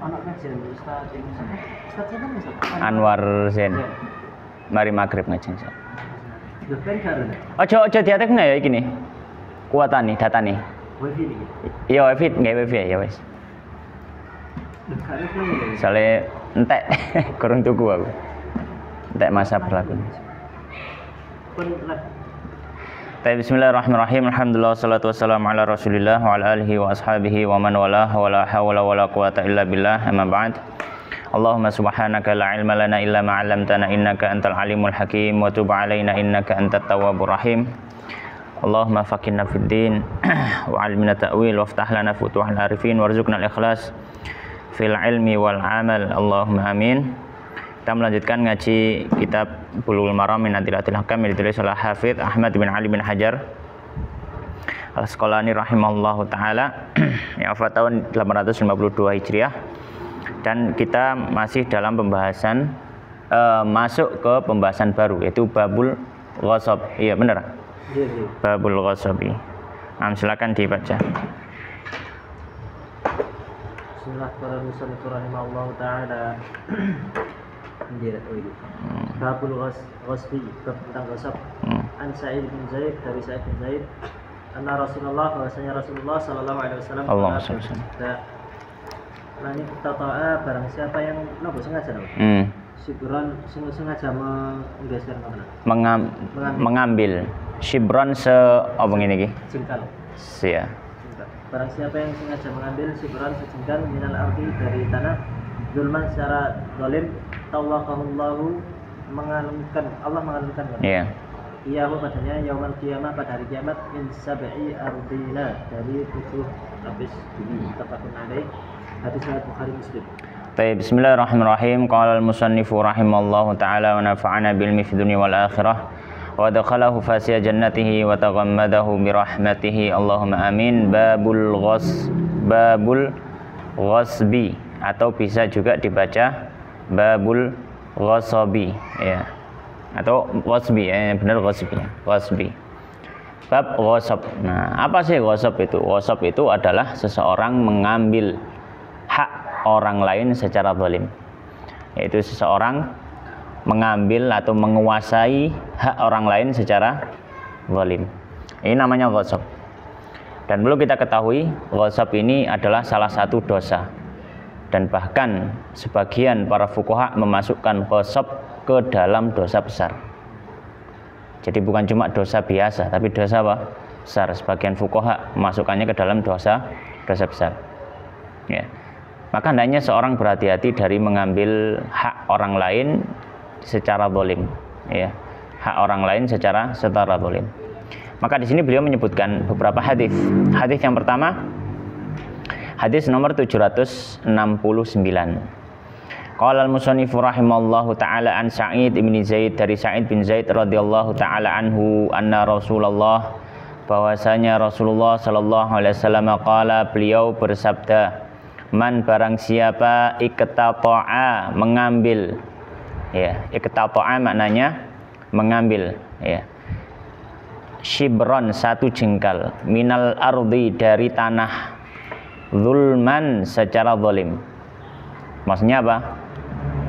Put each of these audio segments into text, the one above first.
Anak kajian Ustaz ini Ustaz siapa nih Ustaz? Anwar Zain. Mari maghrib ngaji. Udah kan karo. Ojo diatekne ya iki nih. Kuatane datane. Wifi iki. Iya wifi nggak wifi ya wes. Karo ini. Soalnya entek kurang tuku aku. Entek masa berlaku. Pun lah. Bismillahirrahmanirrahim. Alhamdulillah wassalatu wassalamu ala Rasulillah wa ala alihi wa ashabihi wa man walah wa la hawla wa la quwata illa billah. Amma ba'd. Allahumma subhanaka la ilma lana illa ma 'allamtana innaka antal alimul hakim wa tub 'alaina innaka antat tawwabur rahim. Allahumma faqihna fid din wa 'allimna ta'wil waftah lana futuhal arifin warzuqna al-ikhlas fil ilmi wal amal. Allahumma amin. Kita melanjutkan ngaji kitab Bulughul Maram min Adillatil Ahkam yang ditulis oleh Hafidz Ahmad bin Ali bin Hajar Al-Asqalani rahimahullahu taala yang wafat tahun 852 Hijriah, dan kita masih dalam pembahasan masuk ke pembahasan baru yaitu babul ghasab. Iya benar? Iya. Babul ghasabi. Silakan dibaca. Bismillahirrahmanirrahim. Rahimahullahu taala. Babul ghasbi, tentang ghasab. An Sa'id bin Zaid, dari Sa'id bin Zaid, anna Rasulullah, bahwasanya Rasulullah sallallahu alaihi wasallam tata'a, barang siapa yang nopo sengaja nopo. Shibran sengaja menggeser mana? Mengambil. Shibran apa ngene iki? Jengkal. Iya. Barang siapa yang sengaja mengambil shibran sejengkal minal ardi, dari tanah, zulman secara zalim, tawaqahullahu, Allah mengalunkan. Iya. Iyahu padanya yaumal qiyamah, pada hari kiamat, min sab'i ardina, dari 7 lapis bumi. Tafaqun alaih. Hadis riwayat Bukhari Muslim. Baik, bismillahirrahmanirrahim. Qala al-musannifu rahimallahu taala wa nafa'ana bil ilmi fid dunya wal akhirah wa dakhalahu fasiya jannatihi wa taghammadahu bi rahmatihi. Allahumma amin. Babul ghasbi, atau bisa juga dibaca babul ghasabi, ya, atau ghasbi, benar ghasbi. Bab ghasab. Nah, apa sih ghasab itu? Ghasab itu adalah seseorang mengambil hak orang lain secara zalim. Yaitu seseorang mengambil atau menguasai hak orang lain secara zalim. Ini namanya ghasab. Dan perlu kita ketahui, ghasab ini adalah salah satu dosa. Dan bahkan sebagian para fuqaha memasukkan ghasab ke dalam dosa besar. Jadi bukan cuma dosa biasa, tapi dosa apa? Besar. Sebagian fuqaha memasukkannya ke dalam dosa besar. Ya. Maka hendaknya seorang berhati-hati dari mengambil hak orang lain secara zalim, ya. Hak orang lain secara zalim. Maka di sini beliau menyebutkan beberapa hadis. Hadis yang pertama, hadis nomor 769. Qala al-musannifu rahimallahu taala an Sa'id bin Zaid, dari Sa'id bin Zaid radhiyallahu taala anhu, anna Rasulullah, bahwasanya Rasulullah sallallahu alaihi wasallam qala, beliau bersabda, man barang siapa iqtata'a, mengambil, ya, iqtata'a maknanya mengambil, ya, shibron, satu jengkal, minal ardi, dari tanah, zulman, secara zalim. Maksudnya apa?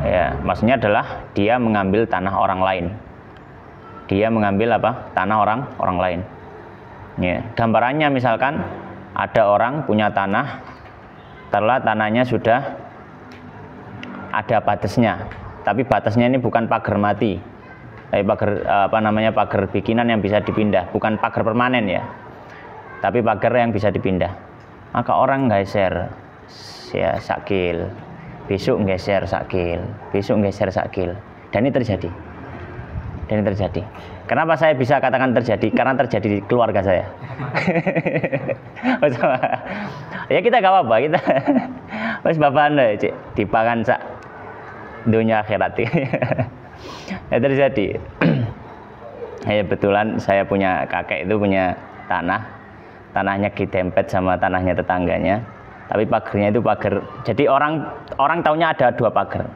Ya, maksudnya adalah dia mengambil tanah orang lain. Dia mengambil apa? Tanah orang lain. Ya, gambarannya misalkan ada orang punya tanah, setelah tanahnya sudah ada batasnya, tapi batasnya ini bukan pagar mati, tapi pagar bikinan yang bisa dipindah, bukan pagar permanen, ya, tapi pagar yang bisa dipindah. Maka orang geser, ya, sakil, besok geser sakil, dan ini terjadi. Kenapa saya bisa katakan terjadi? Karena terjadi di keluarga saya. Ya kita gak apa-apa, kita wis bapak anda cik dipangan sak dunia akhirat. Ya terjadi. Ya betulan saya punya kakek itu punya tanahnya ditempet sama tanahnya tetangganya, tapi pagarnya itu pagar. Jadi orang taunya ada 2 pagar.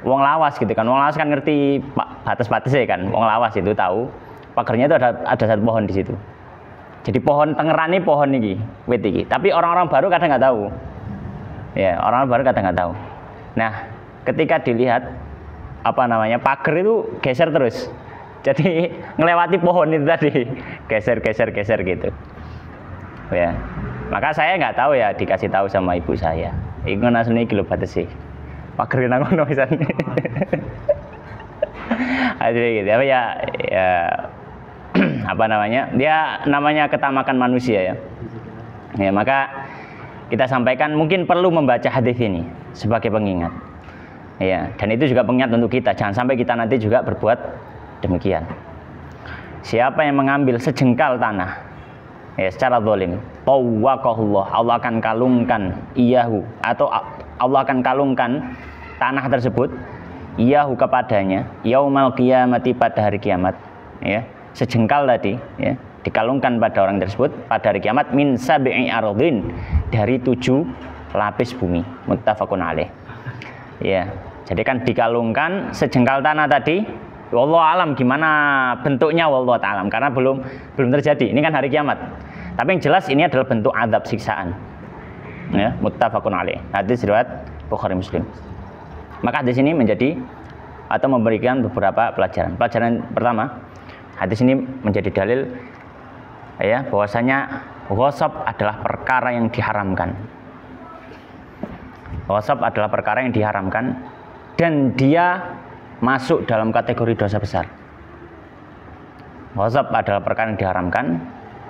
Wong lawas gitu kan, wong lawas kan ngerti batas-batasnya kan, wong lawas itu tahu pagarnya itu ada 1 pohon di situ. Jadi pohon tengeran ini pohon ini, wit ini. Tapi orang-orang baru kadang nggak tahu. Ya, orang baru kadang nggak tahu. Nah, ketika dilihat apa namanya pagar itu geser terus. Jadi ngelewati pohon itu tadi geser gitu. Ya, maka saya nggak tahu ya, dikasih tahu sama ibu saya. Iku nasune iki lho batese. Pagar nang ngono pisan. Akhirnya gitu. Ya apa namanya? Dia namanya ketamakan manusia ya. Ya, maka kita sampaikan mungkin perlu membaca hadis ini sebagai pengingat. Ya, dan itu juga pengingat untuk kita, jangan sampai kita nanti juga berbuat demikian. Siapa yang mengambil sejengkal tanah ya secara zalim, tawwaqahullah, Allah akan kalungkan iyahu, atau Allah akan kalungkan tanah tersebut iyahu kepadanya yaumal qiyamati, pada hari kiamat ya. Sejengkal tadi ya dikalungkan pada orang tersebut pada hari kiamat min sab'i ardhin, dari 7 lapis bumi. Muttafaqun alaih. Ya, jadi kan dikalungkan sejengkal tanah tadi. Wallahu alam gimana bentuknya, wallahu ta'alam, karena belum terjadi. Ini kan hari kiamat. Tapi yang jelas ini adalah bentuk azab siksaan. Ya, muttafaqun alaih. Hadis riwayat Bukhari Muslim. Maka hadis ini menjadi atau memberikan beberapa pelajaran. Pelajaran pertama, hadis ini menjadi dalil ya bahwasanya ghasab adalah perkara yang diharamkan. Ghasab adalah perkara yang diharamkan dan dia masuk dalam kategori dosa besar. Ghasab adalah perkara yang diharamkan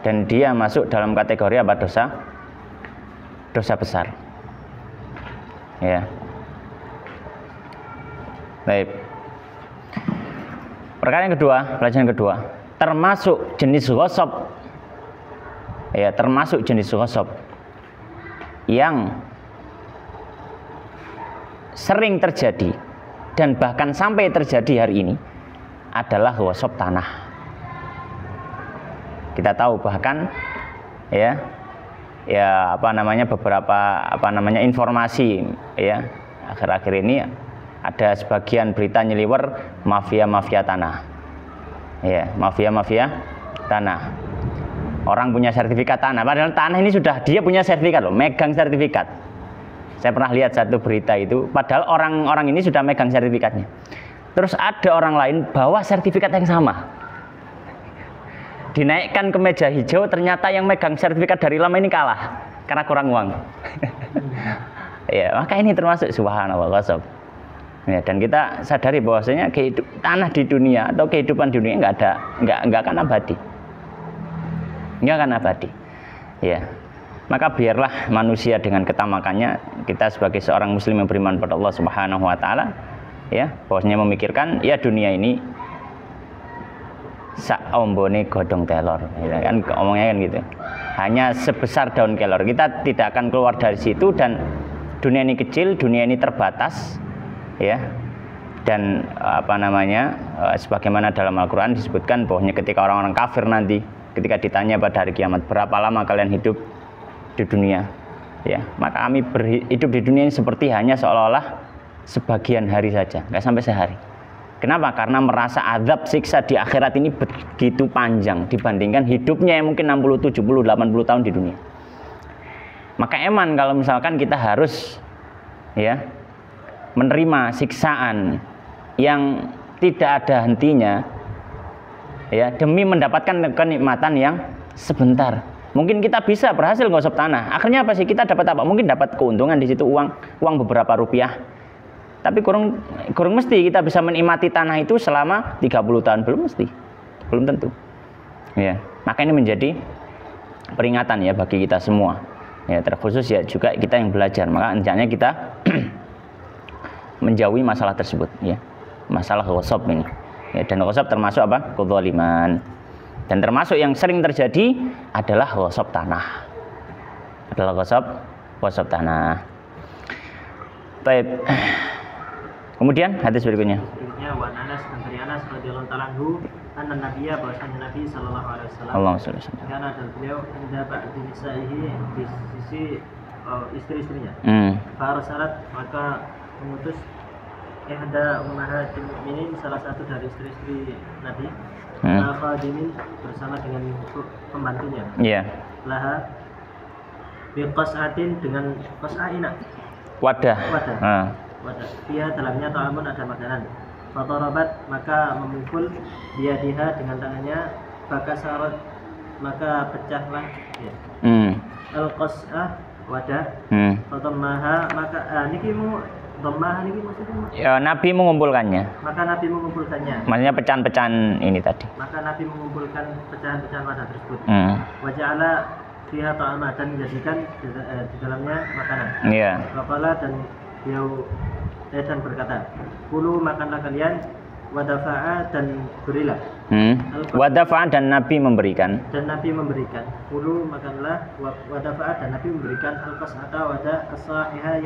dan dia masuk dalam kategori apa? Dosa besar. Ya. Baik. Perkara yang kedua, pelajaran kedua, termasuk jenis ghasab. Ya, termasuk jenis ghasab yang sering terjadi dan bahkan sampai terjadi hari ini adalah ghasab tanah. Kita tahu bahkan ya apa namanya beberapa informasi ya akhir-akhir ini ada sebagian berita nyeliwer mafia tanah. Ya, mafia tanah. Orang punya sertifikat tanah, padahal tanah ini sudah dia punya sertifikat loh, megang sertifikat. Saya pernah lihat satu berita itu, padahal orang-orang ini sudah megang sertifikatnya. Terus ada orang lain bawa sertifikat yang sama, dinaikkan ke meja hijau, ternyata yang megang sertifikat dari lama ini kalah karena kurang uang. Ya, maka ini termasuk subhanallah ghasab. Ya, dan kita sadari bahwasanya tanah di dunia atau kehidupan di dunia nggak akan abadi. Nggak akan abadi. Ya. Maka biarlah manusia dengan ketamakannya, kita sebagai seorang muslim yang beriman pada Allah Subhanahu wa taala ya, bahwasanya memikirkan ya dunia ini sak ombone godhong telor, ya kan omongnya kan gitu. Hanya sebesar daun kelor. Kita tidak akan keluar dari situ dan dunia ini kecil, dunia ini terbatas ya. Dan apa namanya? Sebagaimana dalam Al-Qur'an disebutkan bahwasanya ketika orang-orang kafir nanti ketika ditanya pada hari kiamat, berapa lama kalian hidup di dunia ya, maka kami hidup di dunia ini seperti hanya seolah-olah sebagian hari saja, nggak sampai sehari. Kenapa? Karena merasa azab siksa di akhirat ini begitu panjang dibandingkan hidupnya yang mungkin 60, 70, 80 tahun di dunia. Maka eman kalau misalkan kita harus ya menerima siksaan yang tidak ada hentinya ya demi mendapatkan kenikmatan yang sebentar. Mungkin kita bisa berhasil ghasab tanah. Akhirnya apa sih? Kita dapat apa? Mungkin dapat keuntungan di situ, uang beberapa rupiah. Tapi kurang mesti kita bisa menikmati tanah itu selama 30 tahun, belum mesti. Belum tentu. Ya, maka ini menjadi peringatan ya bagi kita semua. Ya, terkhusus ya juga kita yang belajar. Maka hendaknya kita menjauhi masalah tersebut ya. Masalah ghasab ini. Ya, dan ghasab termasuk apa? Kezaliman. Dan termasuk yang sering terjadi adalah ghasab tanah. Adalah ghasab tanah. Baik. Kemudian hadis berikutnya. Berikutnya wa Anas dari Anas radhiyallahu ta'ala anhu, anna nabiyya bahwasanya Nabi sallallahu alaihi wasallam. Allahumma shalli alaihi wasallam. Karena beliau mendapat di nisaihi di sisi istri-istrinya. Farsalat, maka mengutus ihda ummahatil mukminin, salah satu dari istri-istri Nabi. Khadimin bersama dengan pembantunya. Iya. Laha biqas'atin, dengan qas'aina. wadah. Wadah. Dia dalamnya ta'amun, ada makanan. Fatarabat, maka memukul biadiha dengan tangannya, fakasarat, maka pecahlah ya. Al-qas'ah, wadah. Fatammaha, maka niki maksudnya ya, Nabi mengumpulkannya. Maka Nabi mengumpulkannya. Maksudnya pecahan-pecahan ini tadi. Maka Nabi mengumpulkan pecahan-pecahan wadah tersebut. Wa ja'ala fiha ta'ama, dan menjadikan di dalamnya makanan. Iya. Waqala, dan beliau dan berkata, kulu, makanlah kalian, wadafa'a, dan berilah. Wadafa'a, dan Nabi memberikan. Dan Nabi memberikan. Kulu, makanlah, wadafa'a, dan Nabi memberikan al-qas'ata, wadah as-sahiha,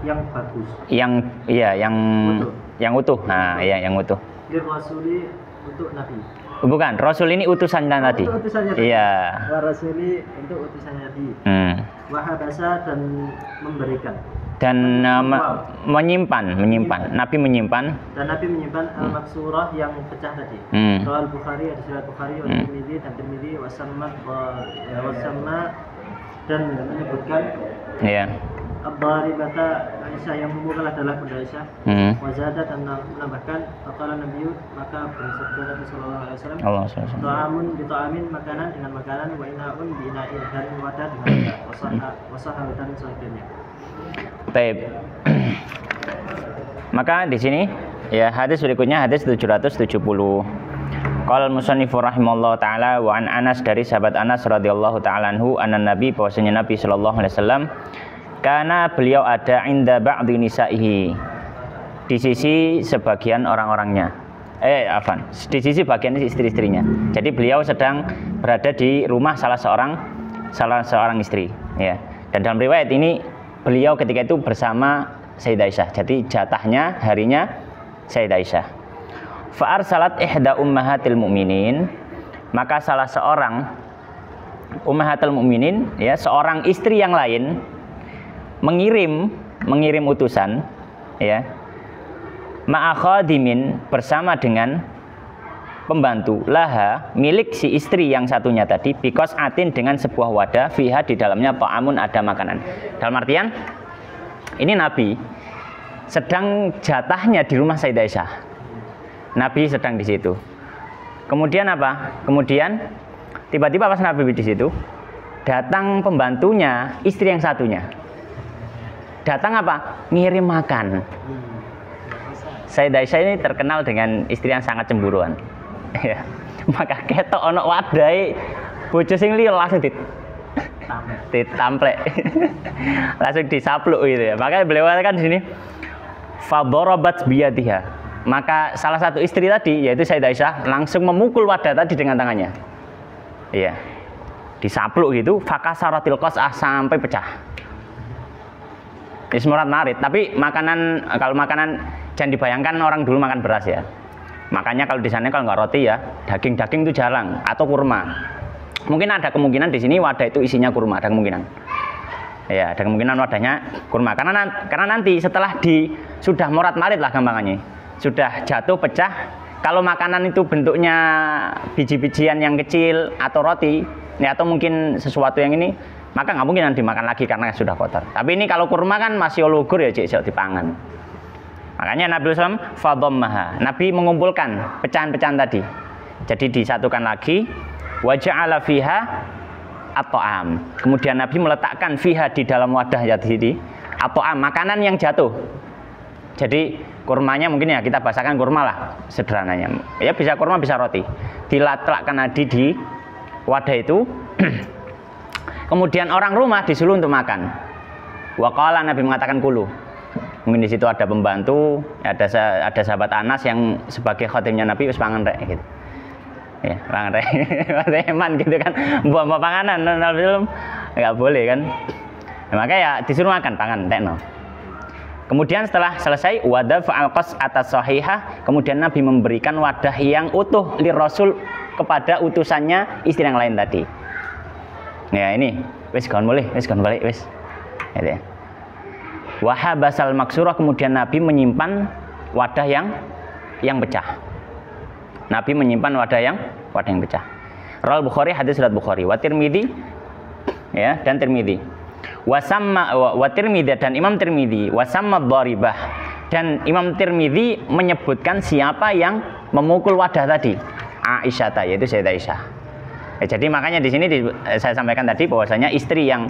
yang bagus. Yang utuh. Nah, iya, yang utuh. Lir rasuli, untuk Nabi. Bukan, Rasul ini utusannya tadi. Utusannya tadi. Iya. Wa rasuli, untuk utusannya Nabi. Wahabasa, dan memberikan. Dan menyimpan. Nabi menyimpan. Dan Nabi menyimpan al-maksurah, yang pecah tadi. Soal Bukhari, ada riwayat Bukhari, wa Tirmidzi, dan Tirmidzi, wasamma, dan menyebutkan. Iya. Ad-daribata, Aisyah, yang memukul adalah Bunda Aisyah. Wazada, dan menambahkan, faqala Nabi, maka bersabda Nabi sallallahu alaihi wasallam, ta'amun bi ta'amin, makanan dengan makanan, wa ina'un bi ina'in, dan wadah dengan wadah, wasaha, dan sebagainya. Baik. Maka di sini ya, hadis berikutnya hadis 770. Qala al-musannif rahimallahu taala, wa an Anas, dari sahabat Anas radhiyallahu taala anhu, anna Nabi, bahwasanya Nabi sallallahu alaihi wasallam, karena beliau ada inda ba'di nisaihi, di sisi sebagian orang-orangnya. Di sisi bagian istri-istrinya. Jadi beliau sedang berada di rumah salah seorang istri, ya. Dan dalam riwayat ini beliau ketika itu bersama Sayyidah Aisyah. Jadi jatahnya harinya Sayyidah Aisyah. Fa arsalat ihda ummahatil mu'minin, maka salah seorang ummahatil mu'minin, ya, seorang istri yang lain mengirim utusan, ya, ma'akhadimin, bersama dengan pembantu, laha, milik si istri yang satunya tadi, bikos atin, dengan sebuah wadah, fiha, di dalamnya ta'amun, ada makanan. Dalam artian ini Nabi sedang jatahnya di rumah Sayyidah Aisyah. Nabi sedang di situ. Kemudian apa? Kemudian tiba-tiba pas Nabi di situ, datang pembantunya istri yang satunya. Datang apa? Ngirim makan. Sayyidah Aisyah ini terkenal dengan istri yang sangat cemburuan. Ya. Maka ketok ono wadai bojo sing liya langsung ditamplek. Langsung disapluk gitu ya. Maka beliau katakan di sini fadarabat biyadiha. Maka salah satu istri tadi, yaitu Sayyidah Aisyah, langsung memukul wadah tadi dengan tangannya. Iya. Disapluk gitu, fakasaratil qas'ah, sampai pecah. Ini semurat marit, tapi kalau makanan jangan dibayangkan orang dulu makan beras ya. Makanya kalau di sana kalau nggak roti ya, daging itu jarang, atau kurma. Mungkin ada kemungkinan di sini wadah itu isinya kurma, ada kemungkinan. Ya, ada kemungkinan wadahnya kurma. Karena nanti setelah sudah morat marit lah gampangannya, sudah jatuh pecah. Kalau makanan itu bentuknya biji-bijian yang kecil atau roti, ya, atau mungkin sesuatu yang ini, maka nggak mungkin dimakan lagi karena sudah kotor. Tapi ini kalau kurma kan masih lugur ya, cek dipangan. Makanya Nabi SAW fadhammaha, Nabi mengumpulkan pecahan-pecahan tadi. Jadi disatukan lagi, wa ja'ala fiha at-ta'am. Kemudian Nabi meletakkan fiha, di dalam wadah jadi at-ta'am, makanan yang jatuh. Jadi kurmanya mungkin ya kita bahasakan kurma lah sederhananya. Ya bisa kurma bisa roti. Diletakkan tadi di wadah itu. Kemudian orang rumah disuruh untuk makan. Waqala, Nabi mengatakan kulu. Mungkin di situ ada pembantu, ada sahabat Anas yang sebagai khotimnya Nabi, wis pangan rek gitu. Ya, pangan rek. Eman gitu kan. Buat panganan film enggak boleh kan. Nah, maka ya disuruh makan, pangan tekno. Kemudian setelah selesai wadah fa'al qas atas sahihah, kemudian Nabi memberikan wadah yang utuh li Rasul kepada utusannya istri yang lain tadi. Ya ini, wis kawan balik, wis. Gitu ya. Wahabasal maksurah, kemudian Nabi menyimpan wadah yang pecah. Nabi menyimpan wadah yang pecah. Rawal Bukhari, hadis riwayat Bukhari, wa Tirmidzi, ya, dan Tirmidzi. wa Tirmidzi dan Imam Tirmidzi wasamma dharibah, dan Imam Tirmidzi menyebutkan siapa yang memukul wadah tadi, Aisyah, yaitu Sayyidah Aisyah. Jadi makanya di sini saya sampaikan tadi bahwasanya istri yang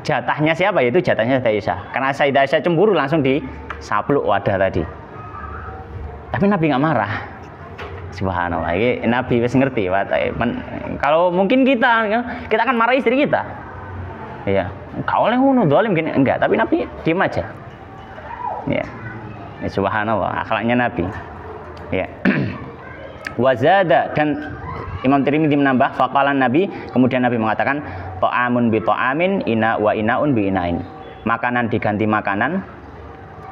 jatahnya siapa, yaitu jatahnya Sayyidah Aisyah. Karena Sayyidah Aisyah cemburu langsung disapluk wadah tadi. Tapi Nabi nggak marah. Subhanallah, ini Nabi wis ngerti. Kalau mungkin kita akan marah istri kita. Iya, kau oleh ngono zalim gini, enggak, tapi Nabi diam aja. Ya. Subhanallah, akhlaknya Nabi. Ya. Wazada, dan Imam Tirmidzi menambah, faqalan Nabi, kemudian Nabi mengatakan ta'amun bi ta'amin, ina wa inaun bi inain. Makanan diganti makanan,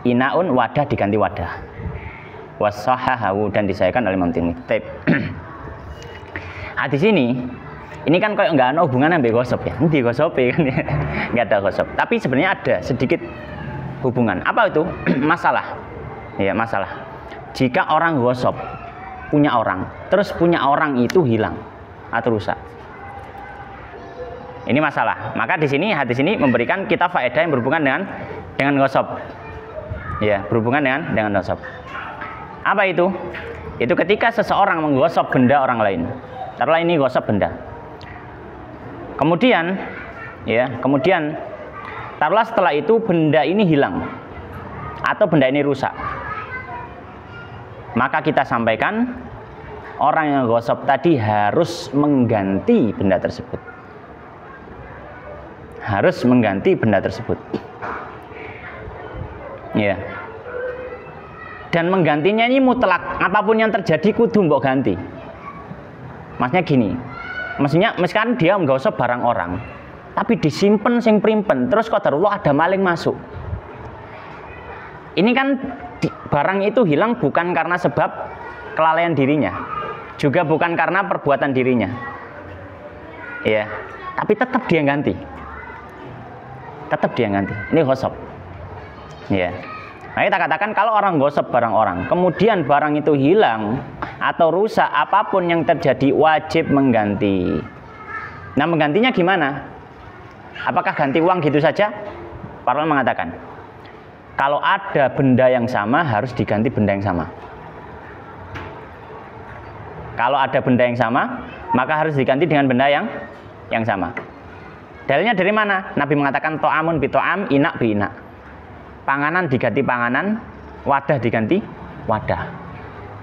inaun wadah diganti wadah. Wasahahu, dan disahihkan oleh Imam Tirmidzi. Hadis ini kan kayak nggak ada hubungan sama gosip ya, nanti gosip kan ya, nggak ada gosip. Tapi sebenarnya ada sedikit hubungan. Apa itu? Masalah, ya masalah. Jika orang gosip punya orang, terus punya orang itu hilang atau rusak, ini masalah. Maka di sini hadis ini memberikan kita faedah yang berhubungan dengan gosip, ya berhubungan dengan gosip. Apa itu? Itu ketika seseorang menggosok benda orang lain. Taruhlah ini gosok benda. Kemudian taruhlah setelah itu benda ini hilang atau benda ini rusak. Maka kita sampaikan orang yang gosok tadi harus mengganti benda tersebut. Harus mengganti benda tersebut. Ya. Dan menggantinya ini mutlak, apapun yang terjadi kudu mbok ganti. Maksudnya gini, misalkan dia menggosok barang orang, tapi disimpen sing primpen, terus qadarullah ada maling masuk. Ini kan barang itu hilang bukan karena sebab kelalaian dirinya, juga bukan karena perbuatan dirinya, ya. Tapi tetap dia ganti, Ini gosok, ya. Nah, kita katakan kalau orang gosok barang orang, kemudian barang itu hilang atau rusak, apapun yang terjadi wajib mengganti. Nah, menggantinya gimana? Apakah ganti uang gitu saja? Para ulama mengatakan, kalau ada benda yang sama harus diganti benda yang sama. Kalau ada benda yang sama, maka harus diganti dengan benda yang sama. Dalilnya dari mana? Nabi mengatakan to'amun bi to'am, inak bi inak. Panganan diganti panganan, wadah diganti wadah.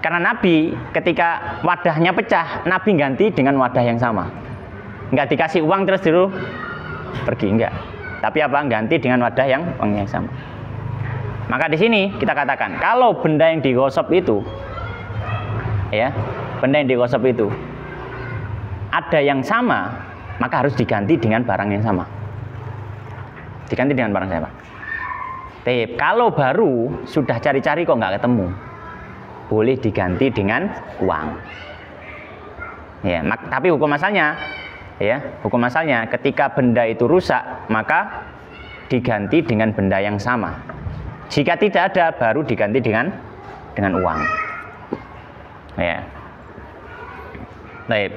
Karena Nabi ketika wadahnya pecah, Nabi ganti dengan wadah yang sama. Enggak dikasih uang terus dulu pergi, enggak. Tapi apa? Ganti dengan wadah yang sama. Maka di sini kita katakan kalau benda yang digosok itu, ya, benda yang digosok itu ada yang sama, maka harus diganti dengan barang yang sama. Diganti dengan barang yang sama. Kalau baru sudah cari-cari kok nggak ketemu, boleh diganti dengan uang. Ya, tapi hukum asalnya, ketika benda itu rusak, maka diganti dengan benda yang sama. Jika tidak ada, baru diganti dengan uang. Ya. Baik.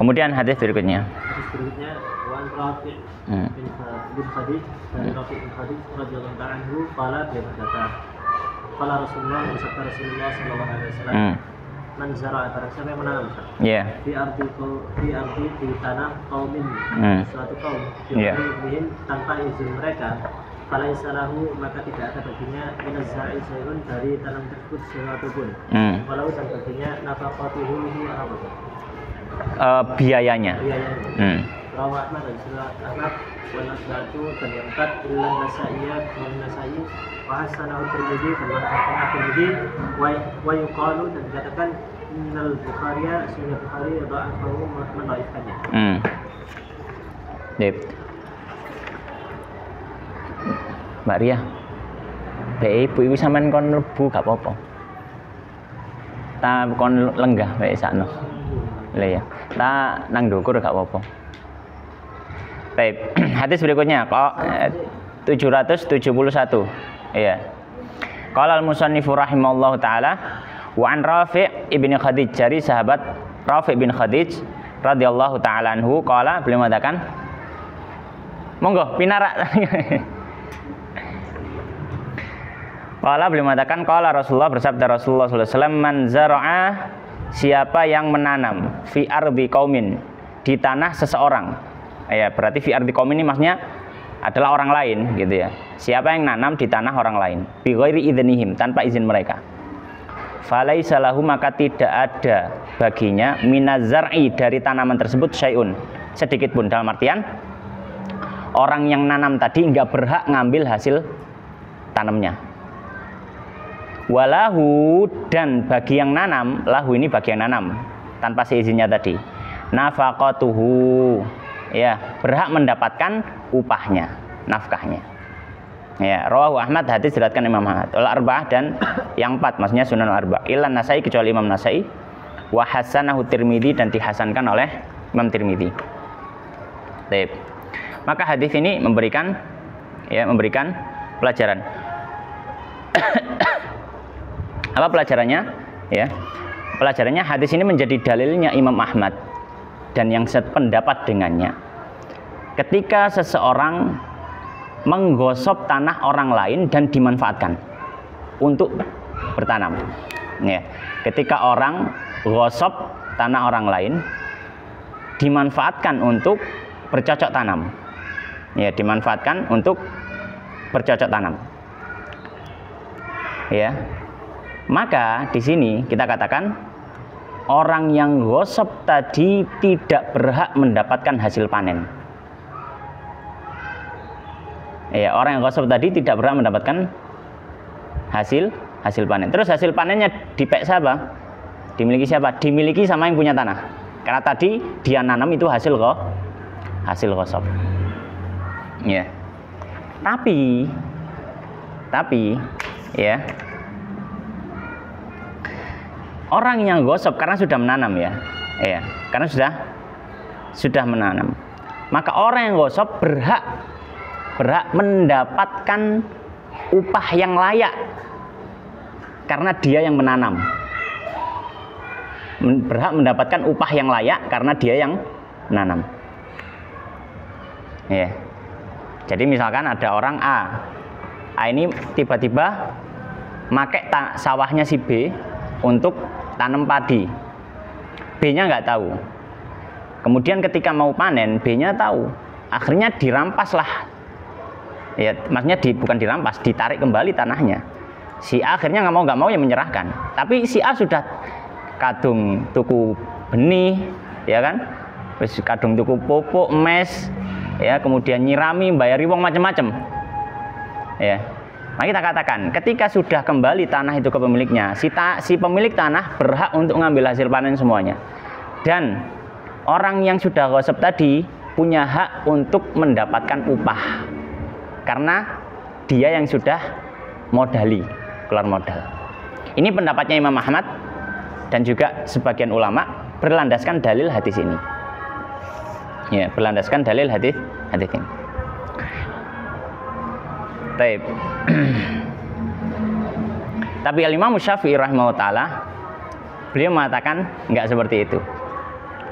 Kemudian hadis berikutnya. Rafi' bin Khadij dari Rafi' bin Khadij radhiyallahu anhu qala, dia berkata, qala Rasulullah sallallahu alaihi wasallam, man zara'a, barang siapa yang menanam di ardi di tanah qaumin, suatu kaum, bihim tanpa izin mereka, falaisa lahu, maka tidak ada baginya minaz zara'i syai'un, dari tanam tersebut sesuatu pun, walau dan baginya nafaqatuhu biayanya. Rawat dan surat Ahmad wanasbatu dan yang empat ilan nasai wa hasanahu Tirmidzi dan mengatakan Tirmidzi wa yuqalu, dan dikatakan innal Bukhari Sahih Bukhari dha'afahu, mendhaifkannya. Mbak Ria, ibu iku sampean kon mlebu gak apa-apa. Ta kon lenggah wae sakno. Lah ya. Ta nang ndukur gak apa-apa. Baik, hadis berikutnya kok 771. Iya. Qala al-musannifu rahimallahu taala wa an Rafi' ibni Khadij, dari sahabat Rafi' bin Khadij radhiyallahu taala anhu qala, beliau mengatakan Monggo pinarak. Qala beliau mengatakan qala Rasulullah, bersabda Rasulullah sallallahu alaihi wasallam, man zara'a, siapa yang menanam fi ardi qaumin, di tanah seseorang. Ya, berarti fi ardi qaumin ini maksudnya adalah orang lain gitu ya. Siapa yang nanam di tanah orang lain bi ghairi idznihim, tanpa izin mereka. Falaisa lahu, maka tidak ada baginya minazar'i, dari tanaman tersebut syai'un, sedikit pun, dalam artian orang yang nanam tadi enggak berhak ngambil hasil tanamnya. Walahu, dan bagi yang nanam, lahu ini bagi yang nanam tanpa seizinnya tadi, nafaqatuhu, ya, berhak mendapatkan upahnya, nafkahnya. Ya, rawahu Ahmad, hadis diriwayatkan Imam Ahmad, wal arba'ah, dan yang 4 maksudnya Sunan Arba'ah, illa Nasai, kecuali Imam Nasai, wa hasanahu Tirmidzi, dan dihasankan oleh Imam Tirmidzi. Baik. Maka hadis ini memberikan pelajaran. Apa pelajarannya? Ya, pelajarannya hadis ini menjadi dalilnya Imam Ahmad dan yang sependapat dengannya. Ketika seseorang menggosok tanah orang lain dan dimanfaatkan untuk bertanam, ya, ketika orang gosok tanah orang lain dimanfaatkan untuk bercocok tanam, ya, dimanfaatkan untuk bercocok tanam, ya. Maka di sini kita katakan orang yang gosok tadi tidak berhak mendapatkan hasil panen. Ya, orang yang gosok tadi tidak berhak mendapatkan hasil panen. Terus hasil panennya dipek siapa? Dimiliki siapa? Dimiliki sama yang punya tanah. Karena tadi dia nanam itu hasil gosok. Ya. Tapi ya, orang yang gosok karena sudah menanam, ya, karena sudah menanam, maka orang yang gosok berhak mendapatkan upah yang layak karena dia yang menanam. Berhak mendapatkan upah yang layak karena dia yang menanam. Ya. Jadi misalkan ada orang A ini tiba-tiba pakai sawahnya si B untuk tanam padi. B-nya nggak tahu. Kemudian ketika mau panen, B-nya tahu. Akhirnya dirampas lah. Ya, maksudnya bukan dirampas, ditarik kembali tanahnya. Si A akhirnya nggak mau ya menyerahkan. Tapi si A sudah kadung tuku benih, ya kan? Terus kadung tuku pupuk, mes, ya, kemudian nyirami, bayari wong macam-macam. Ya. Maka kita katakan, ketika sudah kembali tanah itu ke pemiliknya, si pemilik tanah berhak untuk mengambil hasil panen semuanya. Dan orang yang sudah gosip tadi punya hak untuk mendapatkan upah. Karena dia yang sudah modali, keluar modal. Ini pendapatnya Imam Ahmad dan juga sebagian ulama berlandaskan dalil hadis ini. Ya, berlandaskan dalil hadis ini. Baik. Tapi Imam Syafi'i rahimahullah taala, beliau mengatakan enggak seperti itu.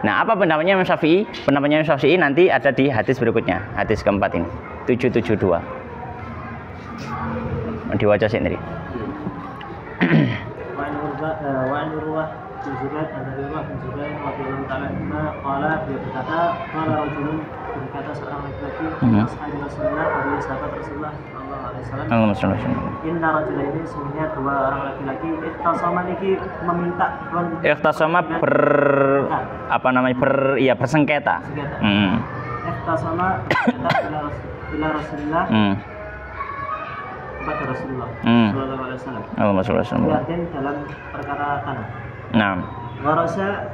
Nah, apa pendapatnya Imam Syafi'i? Pendapatnya Imam Syafi'i nanti ada di hadis berikutnya, hadis keempat ini, 772. Diwaca sendiri. Wa'an Urwah bin Zubair dari Urwah bin Zubair radhiyallahu ta'ala anhu qala, beliau berkata, qala rajulun, berkata seorang laki-laki, ashabi Rasulullah, dari sahabat Rasulullah sallallahu alaihi wasallam, inna rajulaini, sesungguhnya dua orang laki-laki, ikhtasama niki meminta, ikhtasama bersengketa. Ikhtasama ila Rasulullah, kepada Rasulullah sallallahu alaihi wasallam. Dalam perkara tanah. Nah. Gharasa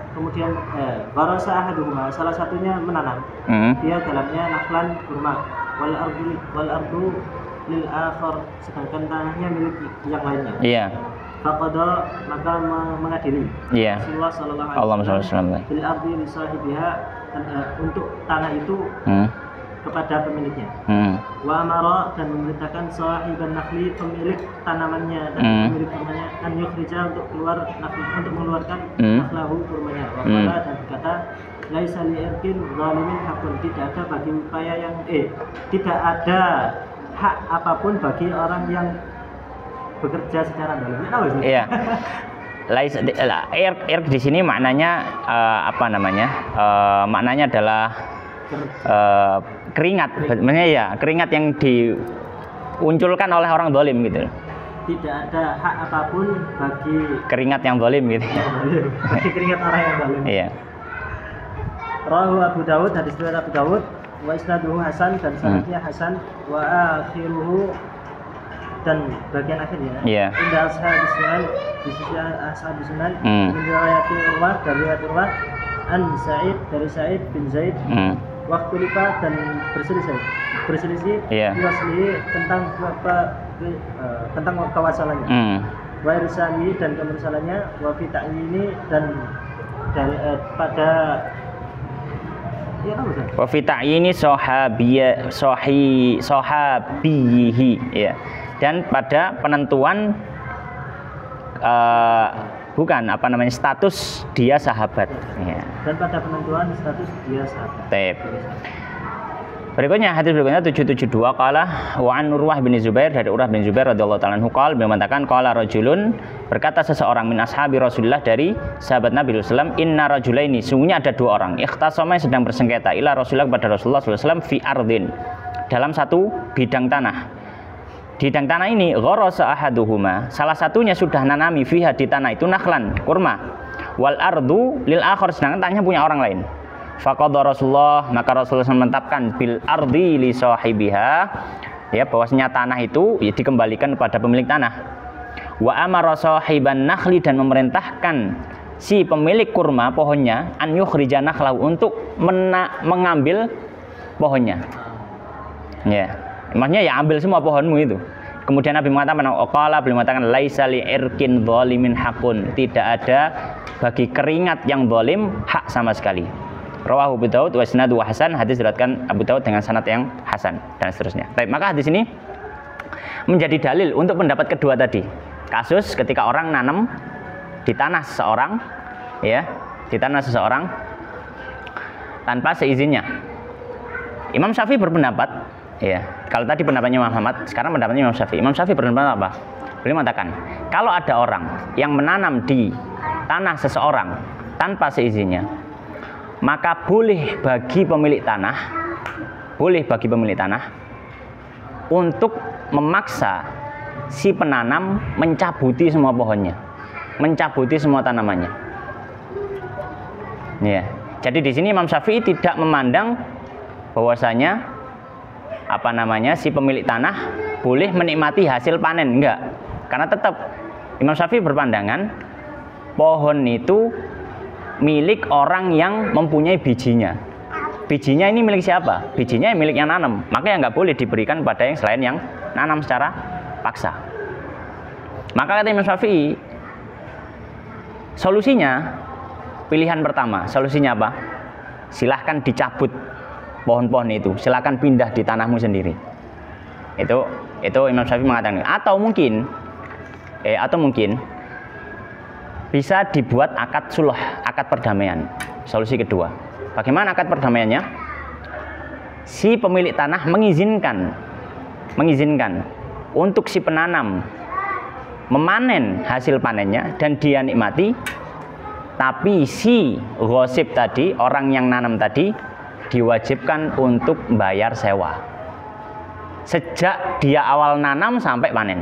ahaduhuma, salah satunya menanam. Dia dalamnya nakhlan kurma, wal ardu lil akhar, sedangkan tanahnya milik yang lainnya. Iya. Faqada, maka mengadili. Iya. Rasulullah sallallahu alaihi wasallam bil ardi li sahibiha, untuk tanah itu kepada pemiliknya. Wa amara, dan memerintahkan sahiban nakhli, pemilik tanamannya dan pemilik kurmanya, an yukhrija, untuk mengeluarkan nakhlahu kurmanya. Wa qala, dan berkata, laisa li irkin zalimin hakun, tidak ada bagi upaya yang tidak ada hak apapun bagi orang yang bekerja secara zalim. Iya. Irk di sini maknanya apa namanya? Maknanya adalah keringat. Maksudnya ya, keringat yang diunculkan oleh orang zalim gitu. Tidak ada hak apapun bagi keringat yang zalim gitu. Bagi keringat orang yang zalim. Iya. Rawahu Abu Dawud, hadis riwayat Abu Dawud, wa isnaduhu hasan, dan sanadnya hasan, wa akhiruhu, dan bagian akhirnya. Iya. Indah ashabis sunan, di sisi ashabis sunan, min riwayat Urwah, dari riwayat Urwah, an Sa'id, dari Sa'id bin Zaid, waktu lipat dan berselisih, wasli tentang tentang kewasalannya, wa irsali dan kemursalannya, wa fi ta'yini dan dari pada wa fi ta'yini sahabiyihi, ya, dan pada penentuan bukan apa namanya status dia sahabat, ya. Dan pada penentuan status dia sahabat. Baik. Berikutnya hadis berikutnya 772, qala wa an Urwah bin Zubair, dari Urwah bin Zubair radhiyallahu ta'ala anhu qala, beliau mengatakan qala rajulun, berkata seseorang min ashabi Rasulullah, dari sahabat Nabi sallallahu alaihi wasallam, inna rajulaini, sungguhnya ada dua orang, ikhtasama, sedang bersengketa, ila Rasulullah, kepada Rasulullah sallallahu alaihi wasallam, fi ardin, dalam satu bidang tanah. Di bidang tanah ini gharasa ahaduhuma, salah satunya sudah nanami fiha, di tanah itu, nakhlan, kurma, wal ardu lil akhar, sedangkan tanahnya punya orang lain. Faqadha Rasulullah, maka Rasulullah menetapkan bil ardi li sahibiha, ya, bahwasanya tanah itu ya, dikembalikan kepada pemilik tanah. Wa amara sahiban nakhli, dan memerintahkan si pemilik kurma, pohonnya, an yukhrija nakhlahu, untuk mengambil pohonnya. Ya, maksudnya ya ambil semua pohonmu itu. Kemudian Nabi mengatakan, qala, beliau mengatakan, laisa li irkin zalimin hakun, tidak ada bagi keringat yang zalim hak sama sekali. Rawahu Abu Dawud wa isnaduhu hasan, hadis diriwayatkan Abu Dawud dengan sanad yang hasan, dan seterusnya. Baik, maka hadis ini menjadi dalil untuk pendapat kedua tadi. Kasus ketika orang nanam di tanah seseorang, ya, di tanah seseorang tanpa seizinnya. Imam Syafi'i berpendapat, ya, kalau tadi pendapatnya Imam Ahmad, sekarang pendapatnya Imam Syafi'i. Imam Syafi'i berpendapat apa? Beliau mengatakan, kalau ada orang yang menanam di tanah seseorang tanpa seizinnya, maka boleh bagi pemilik tanah untuk memaksa si penanam mencabuti semua pohonnya, mencabuti semua tanamannya. Ya. Jadi di sini Imam Syafi'i tidak memandang bahwasanya apa namanya si pemilik tanah boleh menikmati hasil panen, enggak. Karena tetap Imam Syafi'i berpandangan pohon itu milik orang yang mempunyai bijinya. Bijinya ini milik siapa? Bijinya milik yang nanam. Maka yang nggak boleh diberikan pada yang selain yang nanam secara paksa. Maka kata Imam Syafi'i, solusinya, pilihan pertama, solusinya apa? Silahkan dicabut pohon-pohon itu, silahkan pindah di tanahmu sendiri. Itu Imam Syafi'i mengatakan. Atau mungkin bisa dibuat akad sulh, akad perdamaian. Solusi kedua. Bagaimana akad perdamaiannya? Si pemilik tanah mengizinkan untuk si penanam memanen hasil panennya dan dia nikmati, tapi si ghosib tadi, orang yang nanam tadi, diwajibkan untuk bayar sewa sejak dia awal nanam sampai panen.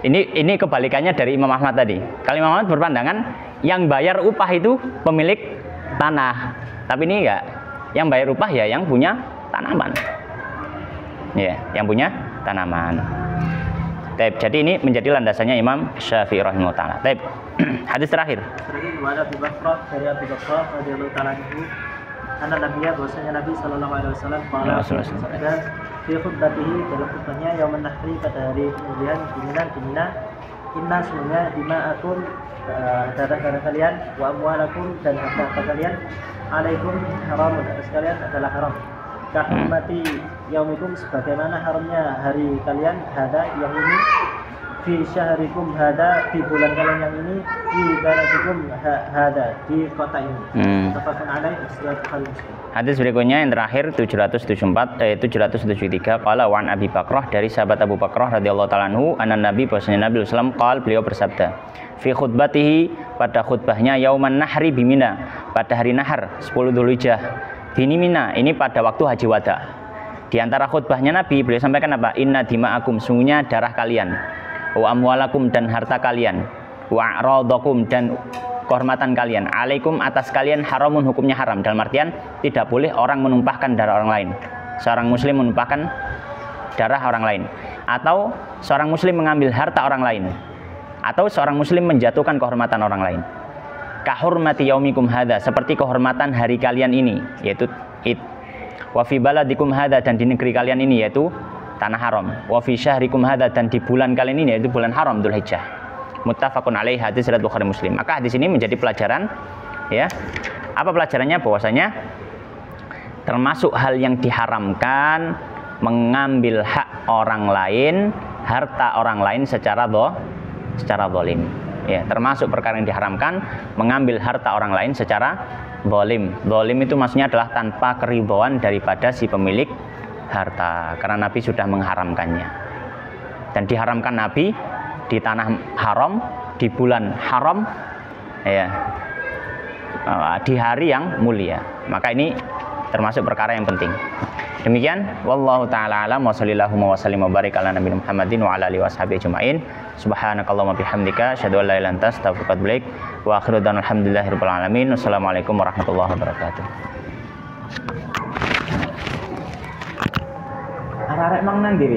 Ini kebalikannya dari Imam Ahmad tadi. Kalau Imam Ahmad berpandangan yang bayar upah itu pemilik tanah, tapi ini enggak. Yang bayar upah ya yang punya tanaman. Ya, yang punya tanaman. Taib. Jadi ini menjadi landasannya Imam Syafi'i rahimahullah taala. Taib. Hadis terakhir. Dari Abu Bakar, radhiyallahu taala anhu, karena Nabi, bahwasanya Nabi sallallahu alaihi wasallam pada di khutbatihi, dalam khutbahnya yauman nahri, pada hari kemudian di Mina, inna sungguhnya dima'akum, darah kalian, wa amwalakum, dan harta kalian, alaikum haramun, atas kalian adalah haram. Kahurmati yaumikum, sebagaimana haramnya hari kalian, hada yang ini, fi syahrikum hada, di bulan kalian yang ini, fi baladikum hada, di kota ini. Tafaqun alaih Bukhari Muslim. Hadis berikutnya yang terakhir 773 qala wa an Abi Bakrah, dari sahabat Abu Bakrah radhiyallahu taala anhu, anna Nabi bahwasanya Nabi sallallahu alaihi wasallam qala, beliau bersabda, fi khutbatihi, pada khutbahnya, yauman nahri bimina, pada hari nahar 10 Dzulhijjah di Mina, ini pada waktu haji wada. Di antara khutbahnya Nabi, beliau sampaikan apa? Inna dima'akum, sungguhnya darah kalian, wa amwalakum, dan harta kalian, wa a'radakum, dan kehormatan kalian, alaikum, atas kalian, haramun, hukumnya haram, dalam artian tidak boleh orang menumpahkan darah orang lain, seorang muslim menumpahkan darah orang lain, atau seorang muslim mengambil harta orang lain, atau seorang muslim menjatuhkan kehormatan orang lain. Kahurmati yaumikum hadza, seperti kehormatan hari kalian ini, yaitu Id. Wa fi baladikum hadza, dan di negeri kalian ini, yaitu tanah haram. Wa fi syahrikum hadza, dan di bulan kalian ini, yaitu bulan haram Dzulhijjah. Muttafaqun alaih, hadis riwayat Bukhari Muslim. Maka hadis ini menjadi pelajaran, ya. Apa pelajarannya? Bahwasanya termasuk hal yang diharamkan mengambil hak orang lain, harta orang lain secara zalim. Ya, termasuk perkara yang diharamkan mengambil harta orang lain secara zalim. Zalim itu maksudnya adalah tanpa keridhaan daripada si pemilik harta, karena Nabi sudah mengharamkannya. Dan diharamkan Nabi di tanah haram, di bulan haram, ya, di hari yang mulia. Maka ini termasuk perkara yang penting. Demikian, wallahu taala alam, wa sallallahu wa sallim wa barik ala nabiyina Muhammadin wa ala alihi washabihi ajmain. Subhanakallahumma bihamdika, asyhadu an la ilaha illa anta, astaghfiruka wa atubu ilaik. Wa akhiru da'wana alhamdulillahirabbil alamin. Wassalamualaikum warahmatullahi wabarakatuh. Arek mang nang ndi?